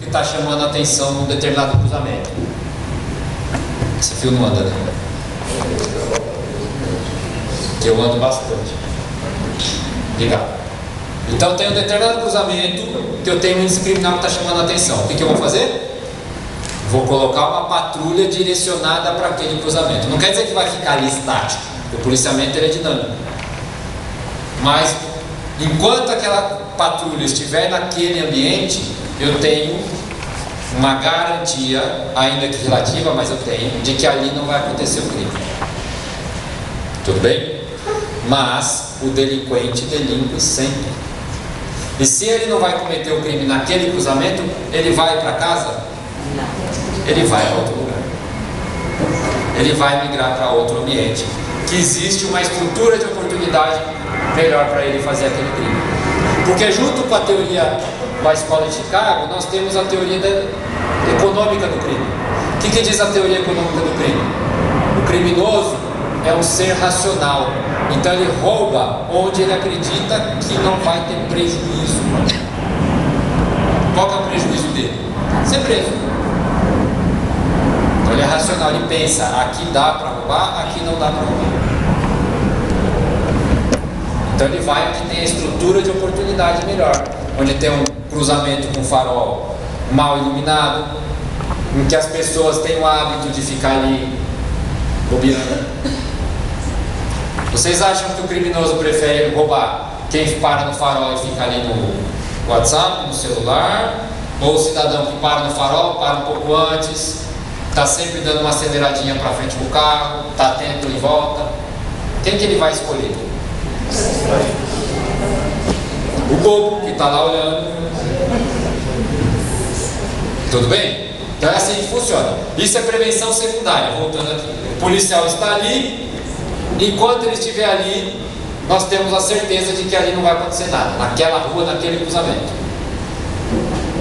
que está chamando a atenção num determinado cruzamento. Esse fio não anda, né? Que eu ando bastante. Legal. Então tem um determinado cruzamento que eu tenho um índice criminal que está chamando a atenção. O que eu vou fazer? Vou colocar uma patrulha direcionada para aquele cruzamento. Não quer dizer que vai ficar ali estático. O policiamento ele é dinâmico. Mas enquanto aquela patrulha estiver naquele ambiente, eu tenho uma garantia, ainda que relativa, mas eu tenho, de que ali não vai acontecer o crime. Tudo bem? Mas o delinquente delinque sempre. E se ele não vai cometer o crime naquele cruzamento, ele vai para casa? Ele vai a outro lugar. Ele vai migrar para outro ambiente, que existe uma estrutura de oportunidade melhor para ele fazer aquele crime. Porque junto com a teoria da escola de Chicago, nós temos a teoria econômica do crime. O que diz a teoria econômica do crime? O criminoso é um ser racional. Então ele rouba onde ele acredita que não vai ter prejuízo. Qual que é o prejuízo dele? Ser preso. Então ele é racional, ele pensa, aqui dá para roubar, aqui não dá para roubar. Então ele vai onde tem a estrutura de oportunidade melhor, onde tem um cruzamento com farol mal iluminado, em que as pessoas têm o hábito de ficar ali bobeando. Vocês acham que o criminoso prefere roubar quem para no farol e fica ali no WhatsApp, no celular, ou o cidadão que para no farol, para um pouco antes, está sempre dando uma aceleradinha para frente do carro, está atento em volta? Quem que ele vai escolher? O bobo que está lá olhando. Tudo bem? Então é assim que funciona. Isso é prevenção secundária. Voltando aqui, o policial está ali. Enquanto ele estiver ali, nós temos a certeza de que ali não vai acontecer nada, naquela rua, naquele cruzamento.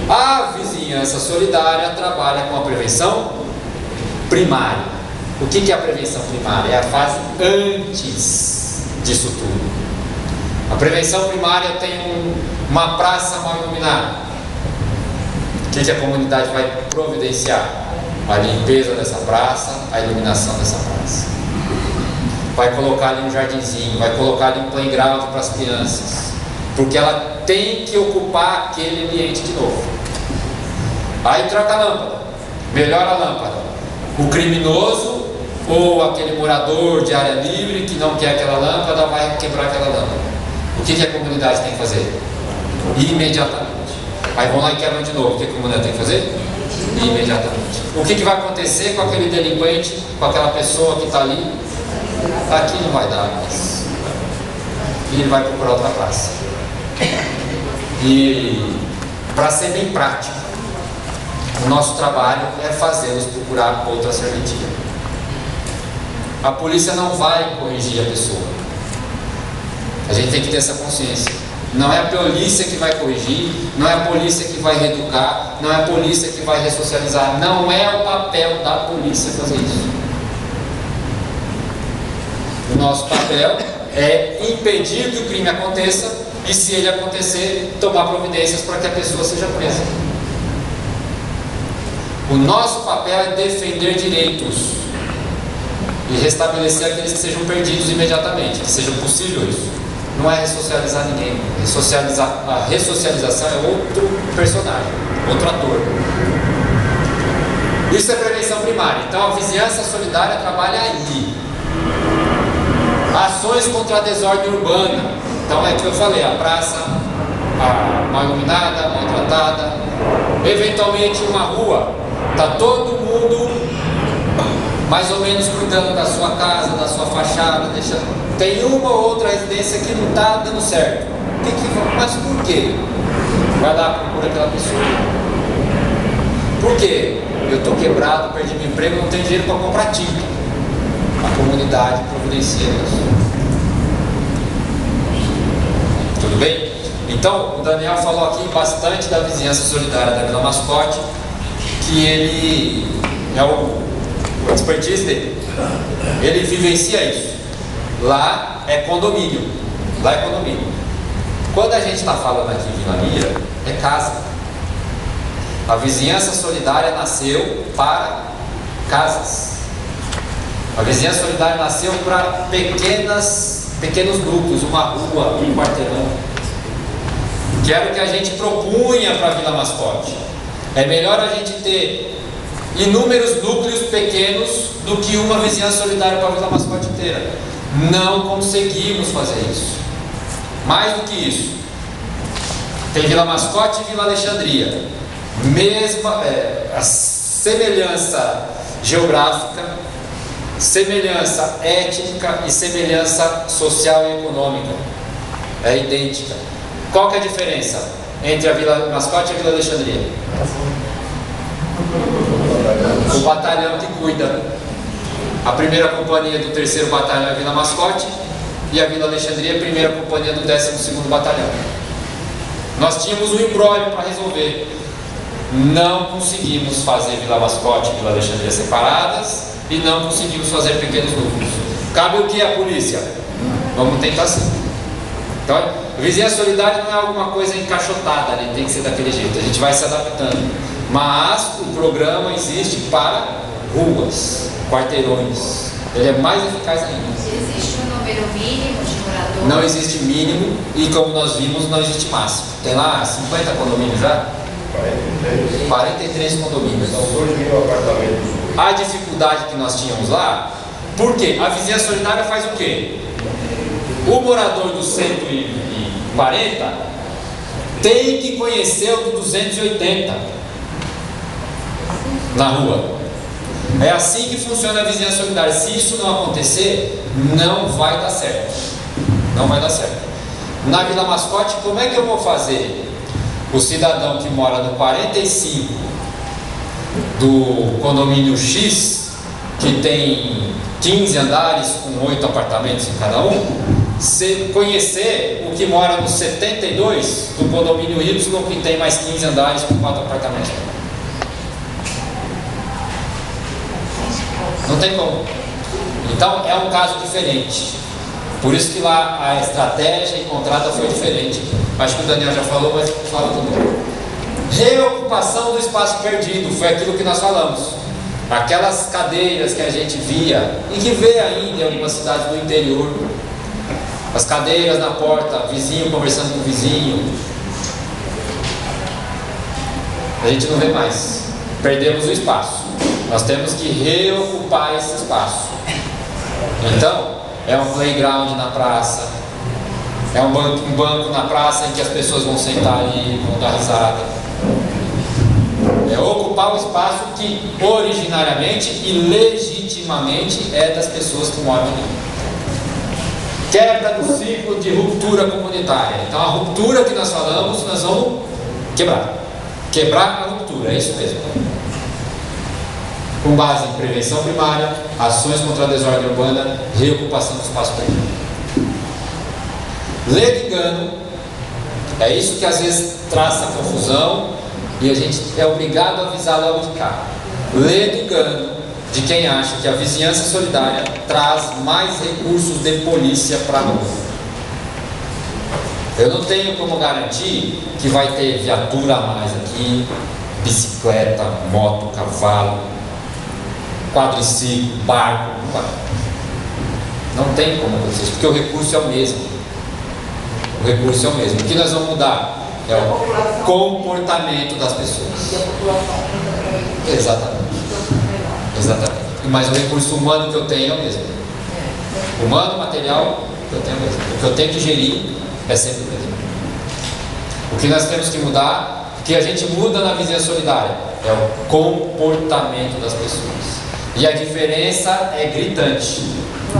A vizinhança solidária trabalha com a prevenção primária. O que é a prevenção primária? É a fase antes disso tudo. A prevenção primária tem uma praça mal iluminada. O que a comunidade vai providenciar? A limpeza dessa praça, a iluminação dessa praça. Vai colocar ali um jardinzinho, vai colocar ali um playground para as crianças, porque ela tem que ocupar aquele ambiente de novo. Aí troca a lâmpada, melhora a lâmpada. O criminoso ou aquele morador de área livre que não quer aquela lâmpada vai quebrar aquela lâmpada. O que a comunidade tem que fazer? Imediatamente. Aí vão lá e quebram de novo. O que a comunidade tem que fazer? Imediatamente. O que vai acontecer com aquele delinquente, com aquela pessoa que está ali? Aqui não vai dar mais. E ele vai procurar outra praça. E para ser bem prático, o nosso trabalho é fazê-los procurar outra serventia. A polícia não vai corrigir a pessoa. A gente tem que ter essa consciência. Não é a polícia que vai corrigir, não é a polícia que vai reeducar, não é a polícia que vai ressocializar. Não é o papel da polícia fazer isso. O nosso papel é impedir que o crime aconteça e, se ele acontecer, tomar providências para que a pessoa seja presa. O nosso papel é defender direitos e restabelecer aqueles que sejam perdidos imediatamente, que seja possível isso. Não é ressocializar ninguém. A ressocialização é outro personagem, outro ator. Isso é prevenção primária. Então a vizinhança solidária trabalha aí. Ações contra a desordem urbana. Então é o que eu falei, a praça mal iluminada, maltratada. Eventualmente uma rua, está todo mundo mais ou menos cuidando da sua casa, da sua fachada, tem uma ou outra residência que não está dando certo. Mas por quê? Vai lá, procura aquela pessoa. Por quê? Eu estou quebrado, perdi meu emprego, não tenho dinheiro para comprar tinta. A comunidade providencia isso. Tudo bem? Então, o Daniel falou aqui bastante da vizinhança solidária da Vila Mascote, que ele é o expertise dele. Ele vivencia isso. Lá é condomínio. Lá é condomínio. Quando a gente está falando aqui em Vila Mira, é casa. A vizinhança solidária nasceu para casas. A vizinhança solidária nasceu para pequenos grupos, uma rua, um quarteirão. Que era o que a gente propunha para a Vila Mascote. É melhor a gente ter inúmeros núcleos pequenos do que uma vizinhança solidária para a Vila Mascote inteira. Não conseguimos fazer isso. Mais do que isso, tem Vila Mascote e Vila Alexandria. A semelhança geográfica, semelhança étnica e semelhança social e econômica é idêntica. Qual que é a diferença entre a Vila Mascote e a Vila Alexandria? O batalhão que cuida. A primeira companhia do 3º batalhão é a Vila Mascote e a Vila Alexandria é a primeira companhia do 12º batalhão. Nós tínhamos um imbróglio para resolver. Não conseguimos fazer Vila Mascote e Vila Alexandria separadas e não conseguimos fazer pequenos núcleos. Cabe o que à polícia? Vamos tentar sim. Então, a vizinhança solidária não é alguma coisa encaixotada, né? Tem que ser daquele jeito. A gente vai se adaptando. Mas o programa existe para ruas, quarteirões. Ele é mais eficaz ainda. Existe um número mínimo de moradores? Não existe mínimo e, como nós vimos, não existe máximo. Tem lá 50 condomínios já? 43 condomínios. São 2.000 apartamentos. A dificuldade que nós tínhamos lá, por quê? A vizinhança solidária faz o quê? O morador do 140 tem que conhecer o do 280 na rua. É assim que funciona a vizinhança solidária. Se isso não acontecer, não vai dar certo. Não vai dar certo. Na Vila Mascote, como é que eu vou fazer o cidadão que mora no 45 do condomínio X, que tem 15 andares com 8 apartamentos em cada um, conhecer o que mora no 72 do condomínio Y, que tem mais 15 andares com 4 apartamentos? Não tem como. Então é um caso diferente. Por isso que lá a estratégia encontrada foi diferente. Acho que o Daniel já falou, mas fala de novo. Reocupação do espaço perdido, foi aquilo que nós falamos. Aquelas cadeiras que a gente via, e que vê ainda em algumas cidades do interior. As cadeiras na porta, vizinho conversando com o vizinho. A gente não vê mais. Perdemos o espaço. Nós temos que reocupar esse espaço. Então, é um playground na praça, é um banco na praça em que as pessoas vão sentar ali, vão dar risada. É ocupar o espaço que originariamente e legitimamente é das pessoas que moram ali. Quebra do ciclo de ruptura comunitária. Então a ruptura que nós falamos, nós vamos quebrar. Quebrar a ruptura, é isso mesmo. Com base em prevenção primária, ações contra a desordem urbana, reocupação do espaço público. Lei do engano, é isso que às vezes traz essa confusão e a gente é obrigado a avisar logo de cá. Lei do engano de quem acha que a vizinhança solidária traz mais recursos de polícia para a rua. Eu não tenho como garantir que vai ter viatura a mais aqui, bicicleta, moto, cavalo, quadriciclo, barco, não tem como acontecer isso, porque o recurso é o mesmo. O recurso é o mesmo. O que nós vamos mudar é o comportamento das pessoas. Exatamente. Exatamente. Mas o recurso humano que eu tenho é o mesmo. Humano, material, que eu tenho é o mesmo. O que eu tenho que gerir é sempre o mesmo. O que nós temos que mudar, o que a gente muda na vizinhança solidária, é o comportamento das pessoas. E a diferença é gritante.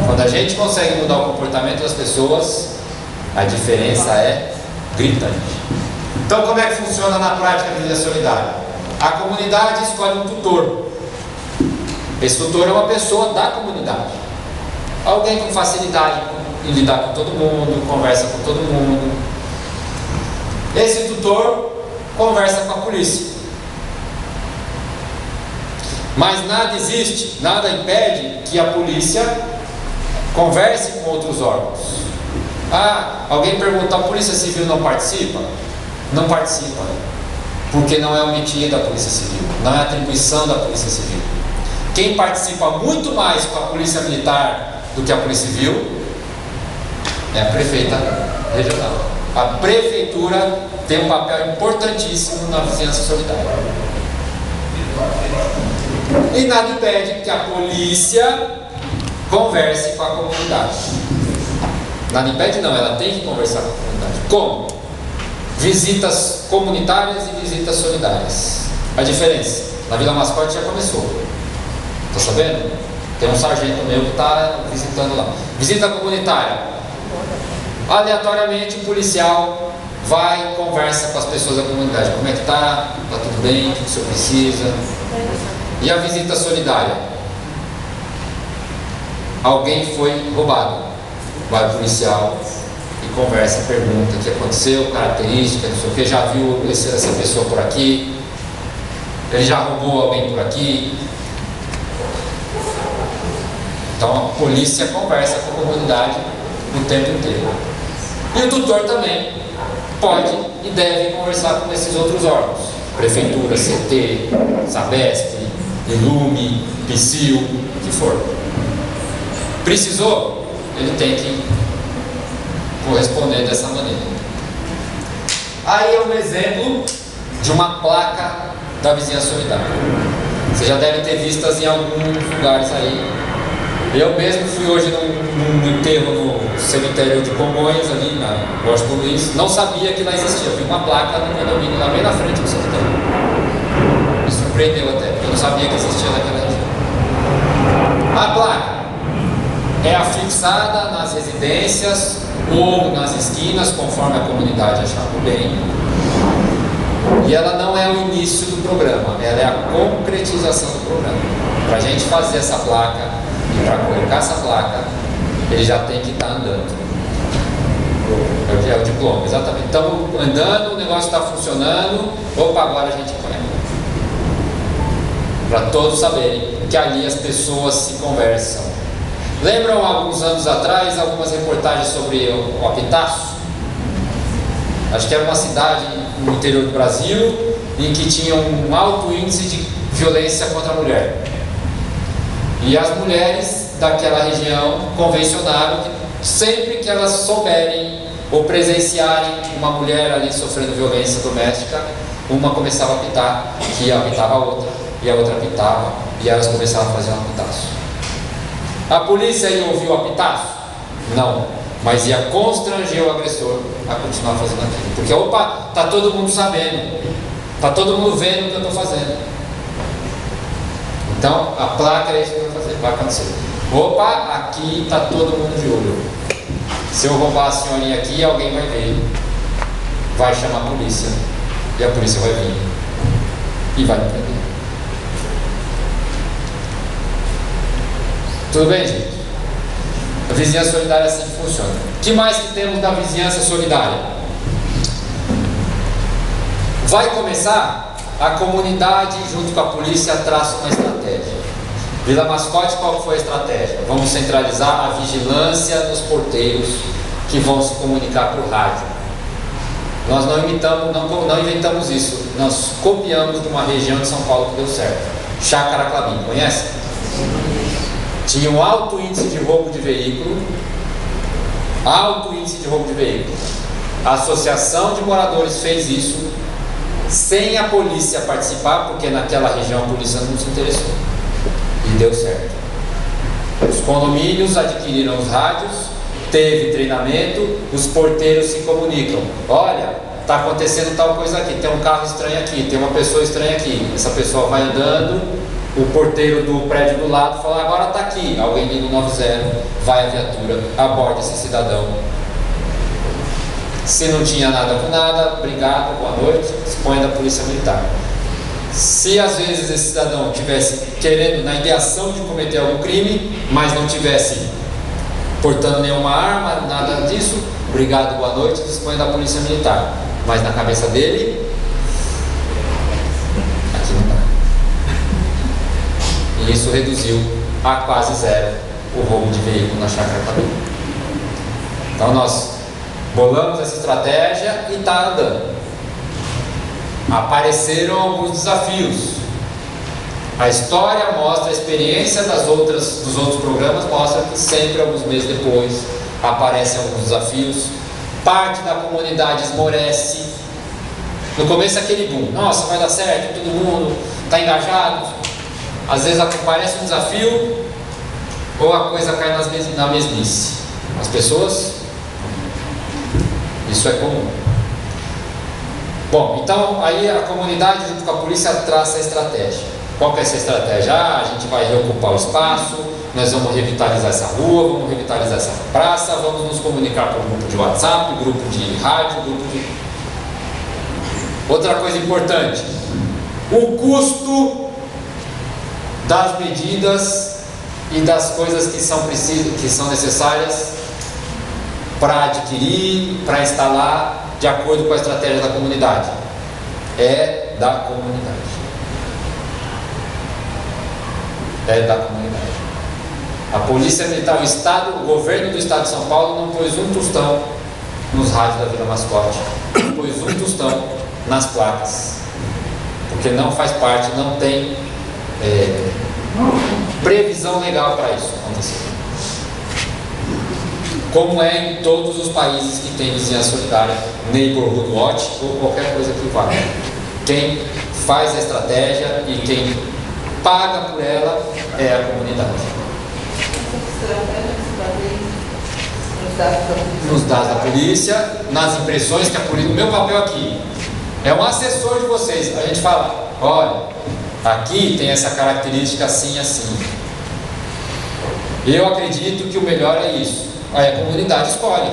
Quando a gente consegue mudar o comportamento das pessoas, a diferença é gritante. Então, como é que funciona na prática a vizinhança solidária? A comunidade escolhe um tutor. Esse tutor é uma pessoa da comunidade. Alguém com facilidade em lidar com todo mundo, conversa com todo mundo. Esse tutor conversa com a polícia. Mas nada existe, nada impede que a polícia converse com outros órgãos. Ah, alguém pergunta, a Polícia Civil não participa? Não participa. porque não é o métier da Polícia Civil, não é atribuição da Polícia Civil. Quem participa muito mais com a Polícia Militar do que a Polícia Civil é a prefeita regional. A prefeitura tem um papel importantíssimo na vizinhança solidária. E nada impede que a polícia converse com a comunidade. Nada impede não, ela tem que conversar com a comunidade. Como? Visitas comunitárias e visitas solidárias. A diferença, na Vila Mascote já começou. Está sabendo? Tem um sargento meu que está visitando lá. Visita comunitária. Aleatoriamente o policial vai e conversa com as pessoas da comunidade. Como é que está? Está tudo bem? O que o senhor precisa? E a visita solidária? Alguém foi roubado. Vai o policial e conversa, pergunta o que aconteceu, características, não sei o que, já viu essa pessoa por aqui, ele já roubou alguém por aqui. Então a polícia conversa com a comunidade o tempo inteiro. E o tutor também pode e deve conversar com esses outros órgãos: Prefeitura, CT, Sabesp, Ilume, PSIL, o que for. Precisou? Ele tem que corresponder dessa maneira. Aí é um exemplo de uma placa da vizinhança solidária. Você já deve ter vistas em alguns lugares aí. Eu mesmo fui hoje num enterro no cemitério de Congonhas, ali na Washington Luiz. Não sabia que lá existia. Eu vi uma placa no condomínio lá bem na frente do cemitério. Me surpreendeu até, porque eu não sabia que existia naquela região. A placa é afixada nas residências ou nas esquinas, conforme a comunidade achar por bem. E ela não é o início do programa, ela é a concretização do programa. Para a gente fazer essa placa e para colocar essa placa, ele já tem que estar andando. É o diploma, exatamente. Estamos andando, o negócio está funcionando, opa, agora a gente põe. Para todos saberem que ali as pessoas se conversam. Lembram alguns anos atrás algumas reportagens sobre o Apitaço? Acho que era uma cidade no interior do Brasil em que tinha um alto índice de violência contra a mulher. E as mulheres daquela região convencionaram que sempre que elas souberem ou presenciarem uma mulher ali sofrendo violência doméstica, uma começava a apitar, que apitava a outra, e a outra apitava, e elas começavam a fazer um apitaço. A polícia ia ouvir o apitaço? Não, mas ia constranger o agressor a continuar fazendo aquilo. Porque, opa, está todo mundo sabendo, está todo mundo vendo o que eu estou fazendo. Então, a placa é isso que vai acontecer. Opa, aqui está todo mundo de olho. Se eu roubar a senhorinha aqui, alguém vai ver. Vai chamar a polícia. E a polícia vai vir. E vai me prender. Tudo bem, gente? A vizinhança solidária é assim que funciona. O que mais que temos da vizinhança solidária? Vai começar, a comunidade junto com a polícia traça uma estratégia. Vila Mascote, qual foi a estratégia? Vamos centralizar a vigilância dos porteiros que vão se comunicar por rádio. Nós não inventamos isso, nós copiamos de uma região de São Paulo que deu certo. Chácara Clabim, conhece? Tinha um alto índice de roubo de veículo, A Associação de Moradores fez isso sem a polícia participar, porque naquela região a polícia não se interessou. E deu certo. Os condomínios adquiriram os rádios, teve treinamento, os porteiros se comunicam. Olha, está acontecendo tal coisa aqui, tem um carro estranho aqui, tem uma pessoa estranha aqui. Essa pessoa vai andando, o porteiro do prédio do lado fala, agora está aqui. Alguém liga o 90, vai a viatura, aborda esse cidadão. Se não tinha nada com nada, obrigado, boa noite, expõe da polícia militar. Se às vezes esse cidadão estivesse querendo, na ideação de cometer algum crime, mas não tivesse portando nenhuma arma, nada disso, obrigado, boa noite, dispõe da polícia militar. Mas na cabeça dele, aqui não dá. E isso reduziu a quase zero o roubo de veículo na Chácara Clabim. Então nós bolamos essa estratégia e está andando. apareceram alguns desafios. A história mostra, a experiência dos outros programas mostra que sempre, alguns meses depois, aparecem alguns desafios. Parte da comunidade esmorece. No começo é aquele boom, nossa, vai dar certo, todo mundo está engajado. Às vezes aparece um desafio ou a coisa cai na mesmice. As pessoas, isso é comum. Bom, então aí a comunidade junto com a polícia traça a estratégia. Qual que é essa estratégia? A gente vai reocupar o espaço, nós vamos revitalizar essa rua, vamos revitalizar essa praça, vamos nos comunicar por grupo de WhatsApp, grupo de rádio, grupo de... Outra coisa importante, o custo das medidas e das coisas que são necessárias para adquirir, para instalar, de acordo com a estratégia da comunidade. É da comunidade. É da comunidade. A Polícia Militar, o Estado, o governo do Estado de São Paulo não pôs um tostão nos rádios da Vila Mascote, não pôs um tostão nas placas, porque não faz parte, não tem previsão legal para isso acontecer. Como é em todos os países que tem vizinhança solidária, Neighborhood Watch ou qualquer coisa que vá. Quem faz a estratégia e quem paga por ela é a comunidade. Nos dados da polícia, nas impressões que a polícia... O meu papel aqui é um assessor de vocês. A gente fala, olha, aqui tem essa característica assim, assim. Eu acredito que o melhor é isso. Aí a comunidade escolhe.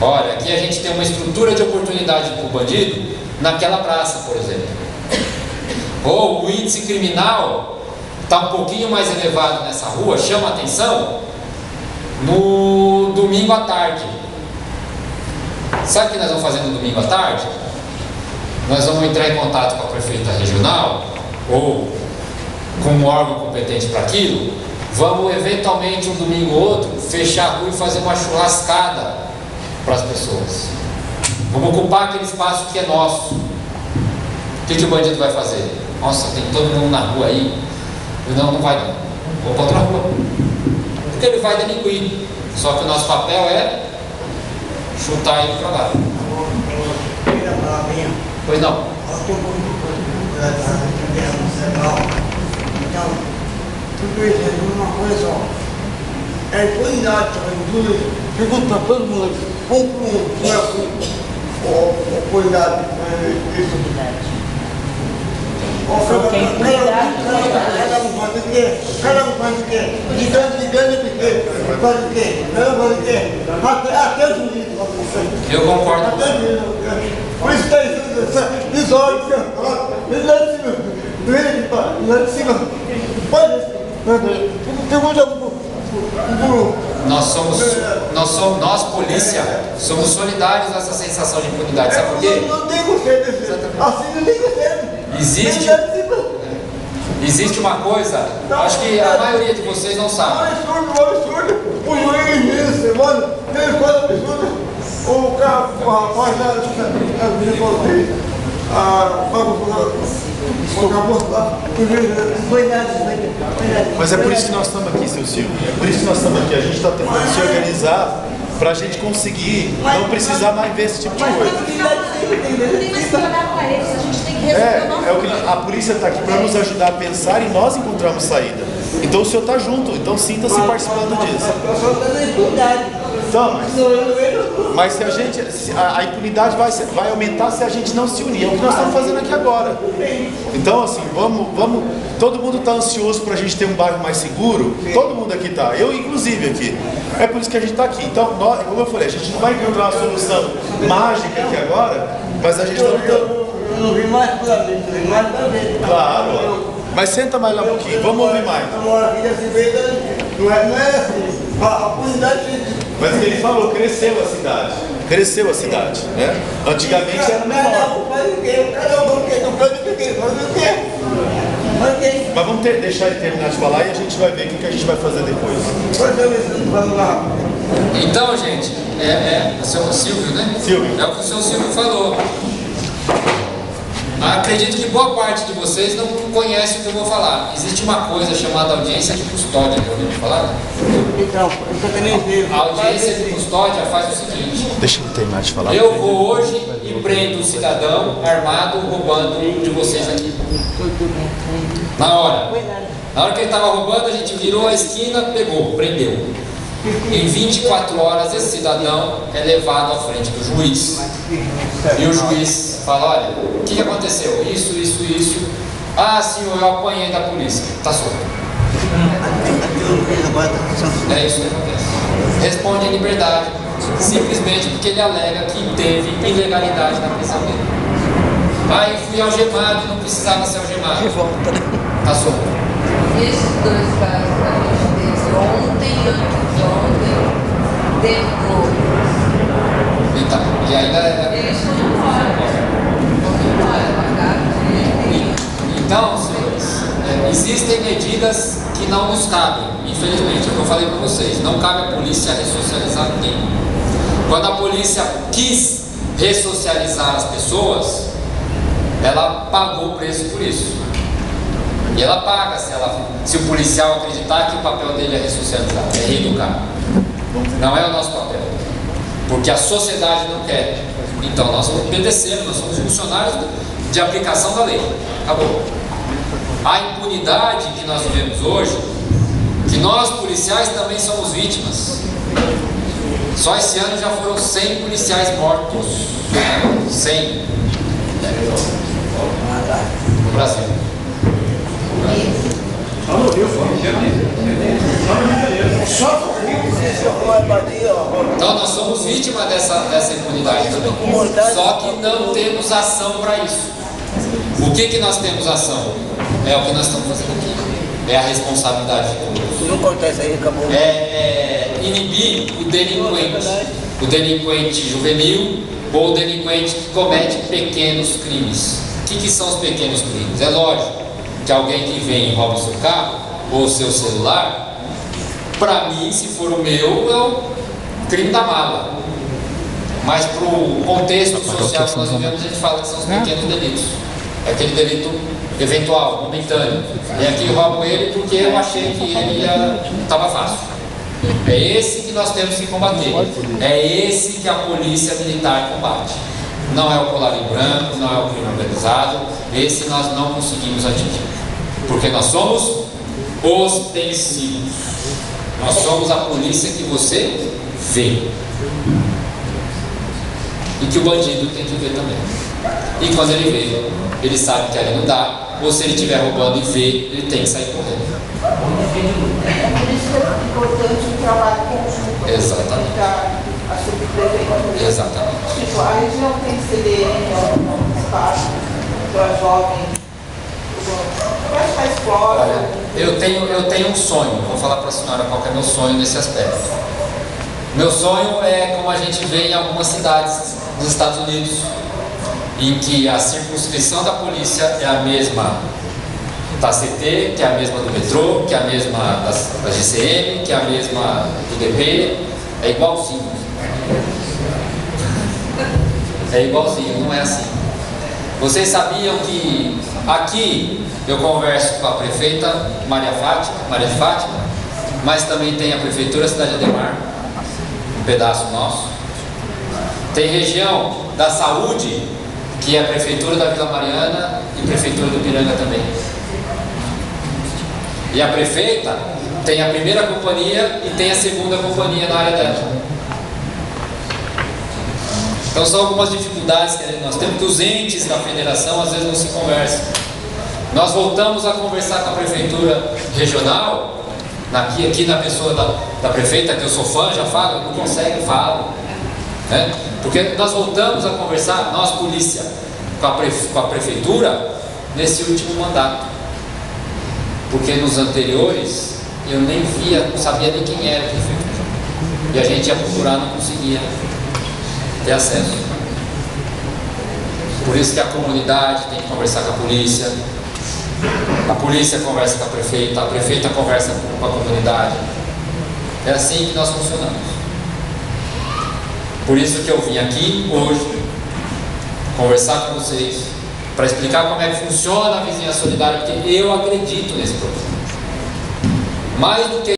Olha, aqui a gente tem uma estrutura de oportunidade para o bandido naquela praça, por exemplo. Ou o índice criminal está um pouquinho mais elevado nessa rua, chama a atenção no domingo à tarde. Sabe o que nós vamos fazer no domingo à tarde? Nós vamos entrar em contato com a prefeita regional ou com um órgão competente para aquilo. Vamos eventualmente um domingo ou outro fechar a rua e fazer uma churrascada para as pessoas. Vamos ocupar aquele espaço que é nosso. O que o bandido vai fazer? Nossa, tem todo mundo na rua aí. Não vai não. Vou para outra rua. Porque ele vai delinquir. Só que o nosso papel é chutar ele para lá. Pois não. Tudo isso é uma coisa só. É impunidade também. Pergunta para todo mundo. Como não é a impunidade? Porque impunidade. Cada um faz o quê? De grande de quê? Faz o quê? Faz o quê? Até o juiz. Eu concordo. Até o juiz. Por isso tem desordem. Lá de cima. Pode. Nós polícia, somos solidários a essa sensação de impunidade. Sabe por quê? Não tem você, assim não tem você. Existe uma coisa, acho que a maioria de vocês não sabe. Absurdo. O juiz, semana, tem coisa absurda. O cara, o rapaz da vida voltei. Mas é por isso que nós estamos aqui, seu Silvio. É por isso que nós estamos aqui. A gente está tentando se organizar para a gente conseguir não precisar mais ver esse tipo de coisa. Não tem mais que olhar para eles, a gente tem que resolver o nosso É o que a polícia está aqui para nos ajudar a pensar e nós encontrarmos saída. Então o senhor está junto, então sinta-se participando disso. Então, mas se a gente, a impunidade vai aumentar se a gente não se unir. É o que nós estamos fazendo aqui agora. Então, assim, vamos. Todo mundo está ansioso para a gente ter um bairro mais seguro. Todo mundo aqui está. Eu, inclusive, aqui. É por isso que a gente está aqui. Então, como eu falei, a gente não vai encontrar uma solução mágica aqui agora, mas a gente está lutando. Eu não vi mais para ver. Claro. Mas senta mais lá um pouquinho. Vamos ouvir mais. Não é assim. A comunidade. Mas ele falou, cresceu a cidade. Cresceu a cidade, né? Antigamente era menor. Mas vamos deixar ele terminar de falar e a gente vai ver o que a gente vai fazer depois. Então, gente, é o seu Silvio, né? Silvio. É o que o seu Silvio falou. Acredito que boa parte de vocês não conhece o que eu vou falar. Existe uma coisa chamada audiência de custódia, já ouviu falar? Então, eu tô querendo ver. A audiência de custódia faz o seguinte: Deixa eu terminar de falar. eu vou hoje e prendo um cidadão armado roubando de vocês aqui. Na hora que ele estava roubando, a gente virou a esquina, pegou, prendeu. Em 24 horas esse cidadão é levado à frente do juiz. E o juiz fala: olha, o que aconteceu? Isso. Ah, senhor, eu apanhei da polícia. Está solto. É isso que acontece. Responde em liberdade, simplesmente porque ele alega que teve ilegalidade na prisão dele. Ah, eu fui algemado, não precisava ser algemado. Está solto. Esses dois casos que a gente teve ontem e anteontem, dentro E ainda eles estão embora. Vão embora, pagaram. Então, senhores, existem medidas que não nos cabem, infelizmente, é o que eu falei para vocês. Não cabe a polícia ressocializar ninguém. Quando a polícia quis ressocializar as pessoas, ela pagou o preço por isso. E ela paga se o policial acreditar que o papel dele é ressocializar, é reeducar. Não é o nosso papel, porque a sociedade não quer. Então nós obedecemos, nós somos funcionários de aplicação da lei. Acabou. A impunidade que nós vivemos hoje, que nós policiais também somos vítimas. Só esse ano já foram 100 policiais mortos. 100 no Brasil. Então nós somos vítimas dessa impunidade também. Só que não temos ação para isso. O que nós temos ação? É o que nós estamos fazendo aqui. É a responsabilidade de todos. Não acontece aí, acabou. É inibir o delinquente juvenil ou o delinquente que comete pequenos crimes. O que são os pequenos crimes? É lógico que alguém que vem e rouba o seu carro ou o seu celular, para mim, se for o meu, é o crime da mala. Mas para o contexto social que nós vivemos, a gente fala que são os pequenos delitos. É aquele delito eventual, momentâneo. E aqui eu roubo ele porque eu achei que ele estava fácil. É esse que nós temos que combater. É esse que a polícia militar combate. Não é o colarinho branco, não é o crime organizado. Esse nós não conseguimos atingir. Porque nós somos ostensivos. Nós somos a polícia que você vê. E que o bandido tem que ver também. E quando ele vê, ele sabe que ali não dá. Ou se ele estiver roubando e vê, ele tem que sair correndo. É por isso que é importante o trabalho conjunto. Exatamente. A subprefeitura. Exatamente. Tipo, a região tem CDN, que é um espaço para jovens. Para a escola. Olha, eu tenho um sonho. Vou falar para a senhora qual que é meu sonho nesse aspecto. Meu sonho é como a gente vê em algumas cidades dos Estados Unidos, em que a circunscrição da polícia é a mesma da CT, que é a mesma do metrô, que é a mesma da GCM, que é a mesma do DP, é igualzinho. É igualzinho, não é assim. Vocês sabiam que aqui eu converso com a prefeita Maria de Fátima, mas também tem a prefeitura Cidade Ademar, um pedaço nosso. Tem região da saúde, que é a prefeitura da Vila Mariana e prefeitura do Piranga também. E a prefeita tem a primeira companhia e tem a segunda companhia na área dela. Então são algumas dificuldades que nós temos, que os entes da federação às vezes não se conversam. Nós voltamos a conversar com a prefeitura regional, aqui na pessoa da prefeita, que eu sou fã, já falo, não consegue, falo. Né? Porque nós voltamos a conversar, nós polícia, com a prefeitura, nesse último mandato. Porque nos anteriores, eu nem via, não sabia nem quem era o prefeito. E a gente ia procurar, não conseguia ter acesso. Por isso que a comunidade tem que conversar com a polícia conversa com a prefeita conversa com a comunidade. É assim que nós funcionamos. Por isso que eu vim aqui hoje conversar com vocês, para explicar como é que funciona a vizinhança solidária, porque eu acredito nesse projeto. Mais do que